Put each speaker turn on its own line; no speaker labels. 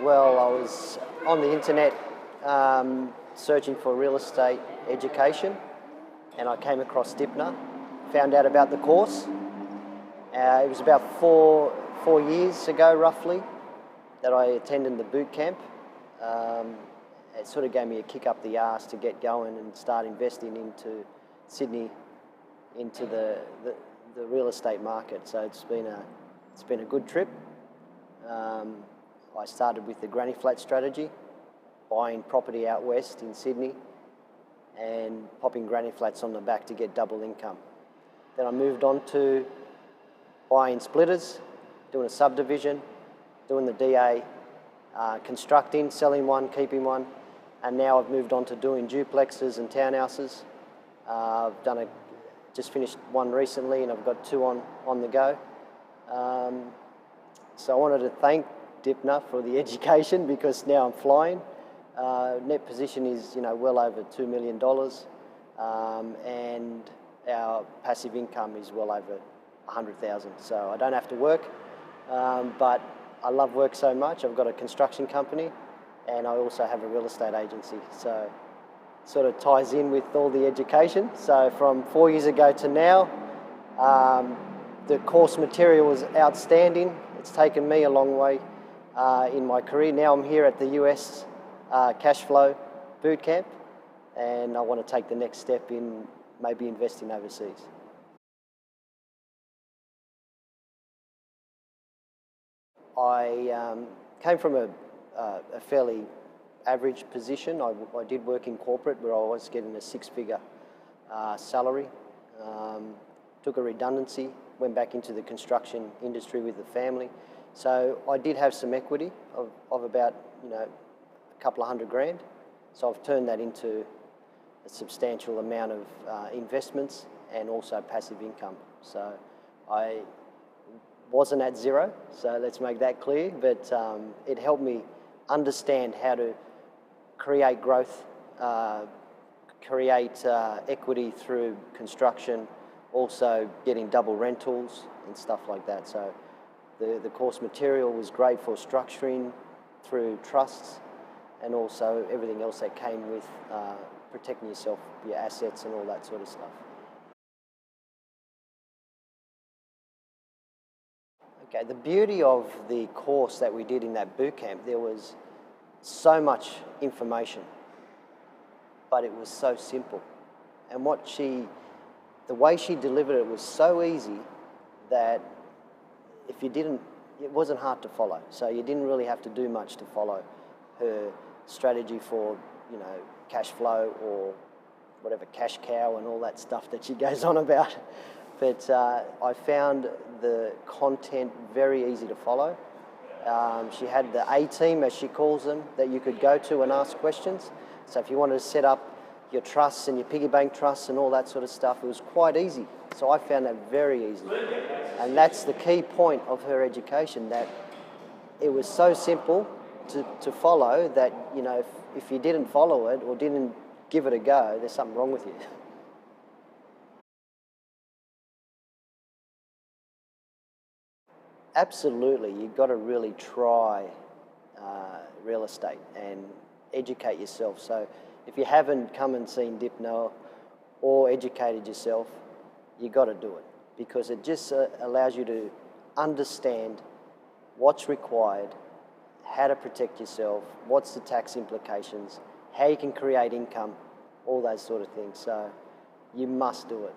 Well, I was on the internet searching for real estate education, and I came across Dymphna, found out about the course. It was about four years ago, roughly, that I attended the boot camp. It sort of gave me a kick up the arse to get going and start investing into Sydney, into the real estate market. So it's been a good trip. I started with the granny flat strategy, buying property out west in Sydney and popping granny flats on the back to get double income. Then I moved on to buying splitters, doing a subdivision, doing the DA, constructing, selling one, keeping one, and now I've moved on to doing duplexes and townhouses. I've just finished one recently, and I've got two on the go. So I wanted to thank Dymphna for the education, because now I'm flying. Net position is well over $2 million, and our passive income is well over 100,000. So I don't have to work, but I love work so much. I've got a construction company, and I also have a real estate agency. So it sort of ties in with all the education. So from 4 years ago to now, the course material was outstanding. It's taken me a long way in my career. Now I'm here at the US cash flow boot camp, and I want to take the next step in maybe investing overseas. I came from a fairly average position. I did work in corporate where I was getting a six-figure salary. Took a redundancy, went back into the construction industry with the family. So I did have some equity of about a couple of $100,000. So I've turned that into a substantial amount of investments and also passive income. So I wasn't at zero, so let's make that clear, but it helped me understand how to create growth, create equity through construction, also getting double rentals and stuff like that. So the course material was great for structuring through trusts, and also everything else that came with protecting yourself, your assets and all that sort of stuff. Okay, the beauty of the course that we did in that boot camp, there was so much information, but it was so simple. And the way she delivered it was so easy that it wasn't hard to follow. So you didn't really have to do much to follow her strategy for, cash flow or whatever, cash cow and all that stuff that she goes on about. But I found the content very easy to follow. She had the A-team, as she calls them, that you could go to and ask questions. So if you wanted to set up your trusts and your piggy bank trusts and all that sort of stuff, it was quite easy. So I found that very easy. And that's the key point of her education, that it was so simple to follow that, if you didn't follow it or didn't give it a go, there's something wrong with you. Absolutely, you've got to really try real estate and educate yourself. So if you haven't come and seen Dymphna or educated yourself, you've got to do it, because it just allows you to understand what's required, how to protect yourself, what's the tax implications, how you can create income, all those sort of things. So you must do it.